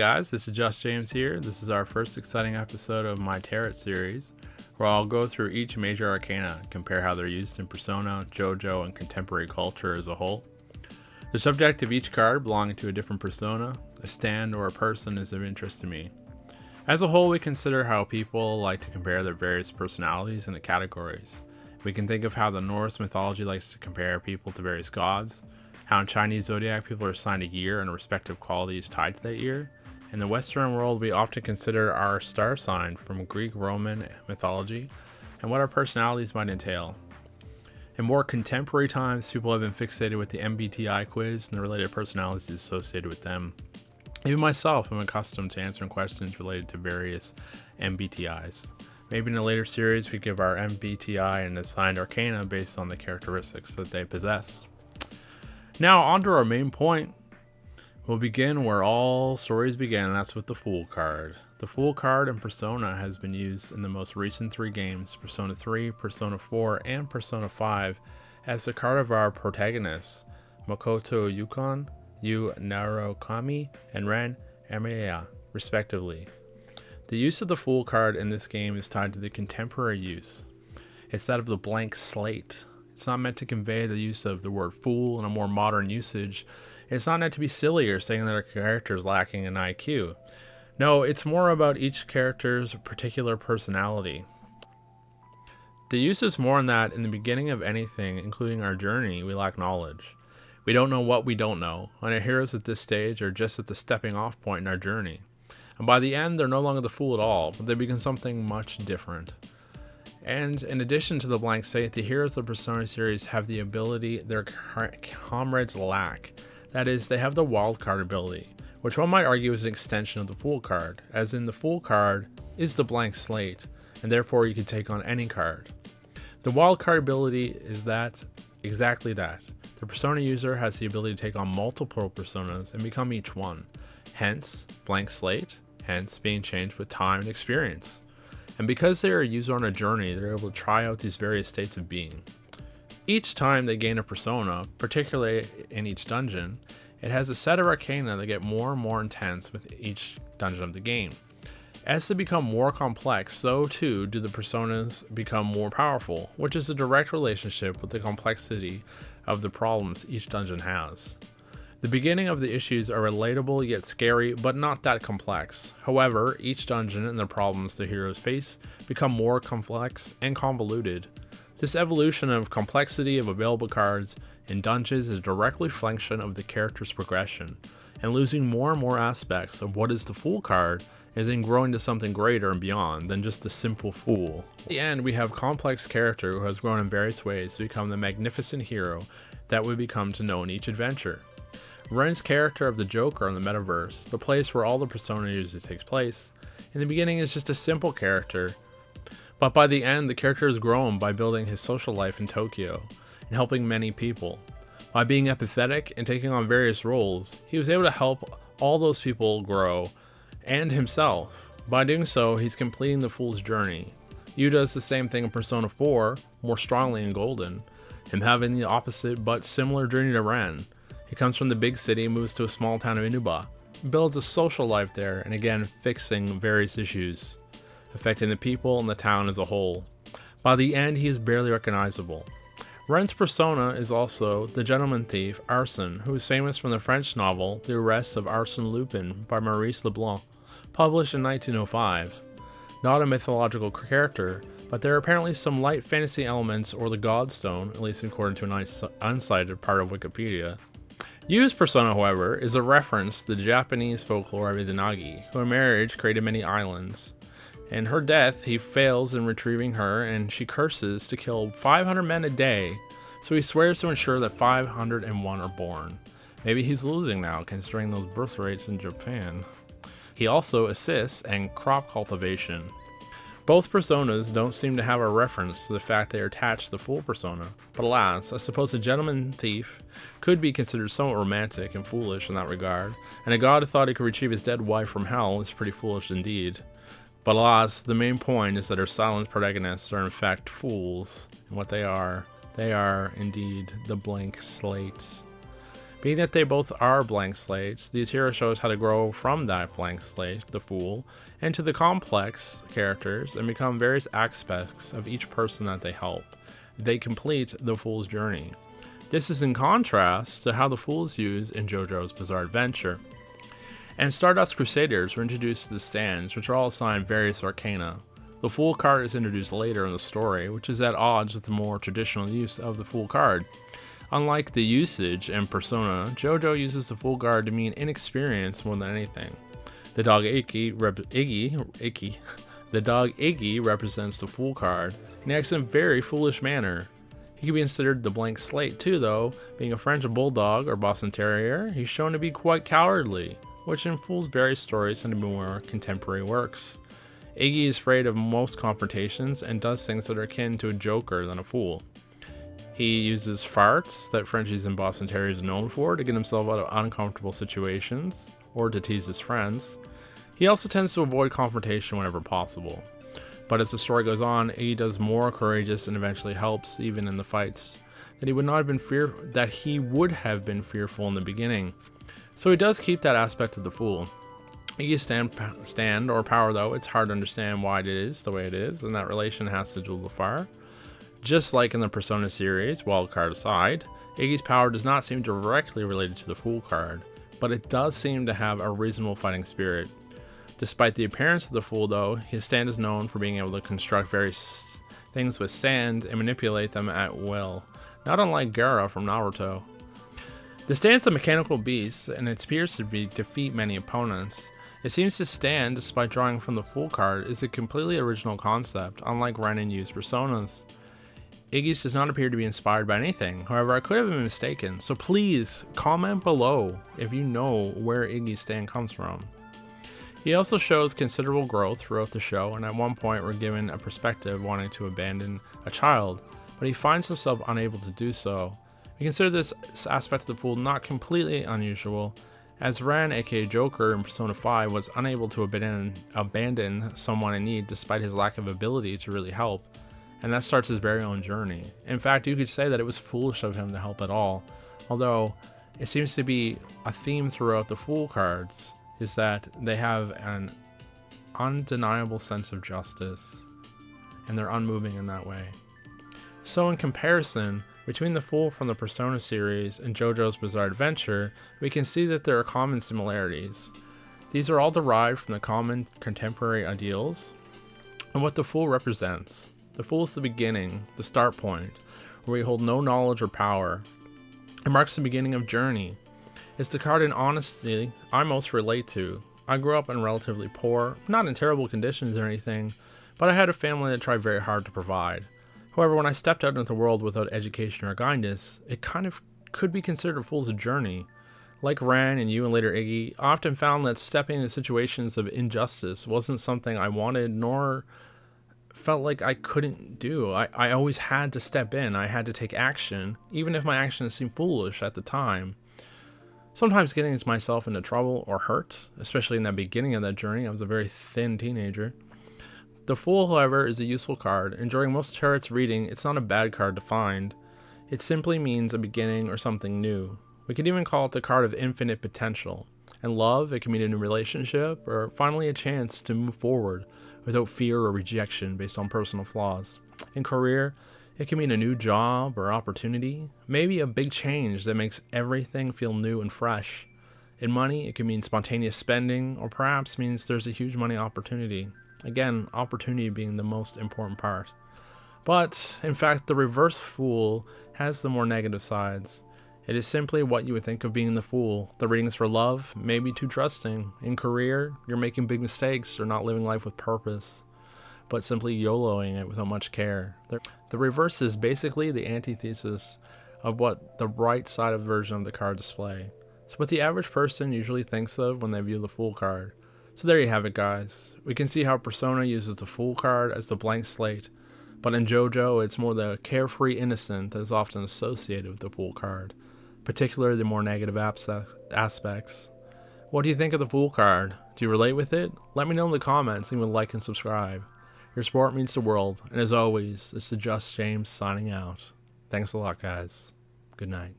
Guys, this is Just James here. This is our first exciting episode of my Tarot series, where I'll go through each major arcana, compare how they're used in Persona, Jojo, and contemporary culture as a whole. The subject of each card belonging to a different persona, a stand, or a person is of interest to me. As a whole, we consider how people like to compare their various personalities into categories. We can think of how the Norse mythology likes to compare people to various gods, how in Chinese zodiac people are assigned a year and respective qualities tied to that year. In the Western world, we often consider our star sign from Greek Roman mythology and what our personalities might entail. In more contemporary times, people have been fixated with the MBTI quiz and the related personalities associated with them. Even myself, I'm accustomed to answering questions related to various MBTIs. Maybe in a later series, we give our MBTI an assigned arcana based on the characteristics that they possess. Now, on to our main point. We'll begin where all stories begin, and that's with the Fool card. The Fool card in Persona has been used in the most recent 3 games, Persona 3, Persona 4, and Persona 5, as the card of our protagonists, Makoto Yukon, Yu Narukami, and Ren Amiya, respectively. The use of the Fool card in this game is tied to the contemporary use. It's that of the blank slate. It's not meant to convey the use of the word fool in a more modern usage. It's not meant to be silly or saying that a character is lacking in IQ. No, it's more about each character's particular personality. The use is more in that in the beginning of anything, including our journey, we lack knowledge. We don't know what we don't know, and our heroes at this stage are just at the stepping off point in our journey. And by the end, they're no longer the fool at all, but they become something much different. And in addition to the blank slate, the heroes of the Persona series have the ability their comrades lack. That is, they have the wild card ability, which one might argue is an extension of the Fool card, as in the Fool card is the blank slate, and therefore you can take on any card. The wild card ability is exactly that. The Persona user has the ability to take on multiple personas and become each one, hence blank slate, hence being changed with time and experience. And because they are a user on a journey, they're able to try out these various states of being. Each time they gain a persona, particularly in each dungeon, it has a set of arcana that get more and more intense with each dungeon of the game. As they become more complex, so too do the personas become more powerful, which is a direct relationship with the complexity of the problems each dungeon has. The beginning of the issues are relatable yet scary, but not that complex. However, each dungeon and the problems the heroes face become more complex and convoluted. This evolution of complexity of available cards in dungeons is a direct reflection of the character's progression, and losing more and more aspects of what is the Fool card is in growing to something greater and beyond than just the simple fool. At the end, we have a complex character who has grown in various ways to become the magnificent hero that we become to know in each adventure. Ren's character of the Joker in the metaverse, the place where all the Persona uses takes place, in the beginning is just a simple character, but by the end, the character has grown by building his social life in Tokyo and helping many people. By being empathetic and taking on various roles, he was able to help all those people grow, and himself. By doing so, he's completing the Fool's journey. Yu does the same thing in Persona 4, more strongly in Golden, him having the opposite but similar journey to Ren. He comes from the big city, moves to a small town of Inuba, builds a social life there, and again fixing various issues affecting the people and the town as a whole. By the end, he is barely recognizable. Ren's persona is also the gentleman thief Arsène, who is famous from the French novel The Arrest of Arsène Lupin by Maurice Leblanc, published in 1905. Not a mythological character, but there are apparently some light fantasy elements or the Godstone, at least according to an uncited part of Wikipedia. Yu's persona, however, is a reference to the Japanese folklore of Izanagi, who in marriage created many islands. In her death, he fails in retrieving her, and she curses to kill 500 men a day, so he swears to ensure that 501 are born. Maybe he's losing now, considering those birth rates in Japan. He also assists in crop cultivation. Both personas don't seem to have a reference to the fact they are attached to the Fool persona, but alas, I suppose a gentleman thief could be considered somewhat romantic and foolish in that regard, and a god who thought he could retrieve his dead wife from hell is pretty foolish indeed. But alas, the main point is that our silent protagonists are in fact fools, and what they are indeed the blank slate. Being that they both are blank slates, these heroes show us how to grow from that blank slate, the Fool, into the complex characters and become various aspects of each person that they help. They complete the Fool's journey. This is in contrast to how the Fool is used in Jojo's Bizarre Adventure. And Stardust Crusaders were introduced to the stands, which are all assigned various arcana. The Fool card is introduced later in the story, which is at odds with the more traditional use of the Fool card. Unlike the usage in Persona, Jojo uses the Fool card to mean inexperience more than anything. The dog Iggy represents the Fool card and acts in a very foolish manner. He can be considered the blank slate too, though. Being a French bulldog or Boston Terrier, he's shown to be quite cowardly, which in Fool's various stories and more contemporary works. Iggy is afraid of most confrontations and does things that are akin to a joker than a fool. He uses farts that Frenchies and Boston Terriers are known for to get himself out of uncomfortable situations or to tease his friends. He also tends to avoid confrontation whenever possible. But as the story goes on, Iggy does more courageous and eventually helps even in the fights that he would have been fearful in the beginning. So he does keep that aspect of the Fool. Iggy's stand or power, though, it's hard to understand why it is the way it is, and that relation has to do with the fire. Just like in the Persona series, wildcard aside, Iggy's power does not seem directly related to the Fool card, but it does seem to have a reasonable fighting spirit. Despite the appearance of the Fool, though, his stand is known for being able to construct various things with sand and manipulate them at will, not unlike Gaara from Naruto. The stand's a mechanical beast, and it appears to defeat many opponents. It seems to stand, despite drawing from the Fool card, is a completely original concept, unlike Ren and Yu's personas. Iggy's does not appear to be inspired by anything, however I could have been mistaken, so please comment below if you know where Iggy's stand comes from. He also shows considerable growth throughout the show, and at one point we're given a perspective wanting to abandon a child, but he finds himself unable to do so. We consider this aspect of the Fool not completely unusual, as Ren, aka Joker in Persona 5, was unable to abandon someone in need despite his lack of ability to really help, and that starts his very own journey. In fact, you could say that it was foolish of him to help at all, although it seems to be a theme throughout the Fool cards, is that they have an undeniable sense of justice, and they're unmoving in that way. So in comparison, between the Fool from the Persona series and Jojo's Bizarre Adventure, we can see that there are common similarities. These are all derived from the common contemporary ideals and what the Fool represents. The Fool is the beginning, the start point, where we hold no knowledge or power. It marks the beginning of journey. It's the card in honesty I most relate to. I grew up in relatively poor, not in terrible conditions or anything, but I had a family that tried very hard to provide. However, when I stepped out into the world without education or guidance, it kind of could be considered a fool's journey. Like Ren and you and later Iggy, I often found that stepping into situations of injustice wasn't something I wanted nor felt like I couldn't do. I always had to step in. I had to take action, even if my actions seemed foolish at the time. Sometimes getting myself into trouble or hurt, especially in the beginning of that journey. I was a very thin teenager. The Fool, however, is a useful card, and during most tarot's reading, it's not a bad card to find. It simply means a beginning or something new. We could even call it the card of infinite potential. In love, it can mean a new relationship, or finally a chance to move forward without fear or rejection based on personal flaws. In career, it can mean a new job or opportunity, maybe a big change that makes everything feel new and fresh. In money, it can mean spontaneous spending, or perhaps means there's a huge money opportunity. Again, opportunity being the most important part. But, in fact, the reverse Fool has the more negative sides. It is simply what you would think of being the Fool. The readings for love may be too trusting. In career, you're making big mistakes or not living life with purpose, but simply YOLOing it without much care. The reverse is basically the antithesis of what the right side of version of the card display. It's what the average person usually thinks of when they view the Fool card. So there you have it, guys. We can see how Persona uses the Fool card as the blank slate, but in Jojo, it's more the carefree innocent that is often associated with the Fool card, particularly the more negative aspects. What do you think of the Fool card? Do you relate with it? Let me know in the comments, and leave a like and subscribe. Your support means the world, and as always, this is Just James signing out. Thanks a lot, guys. Good night.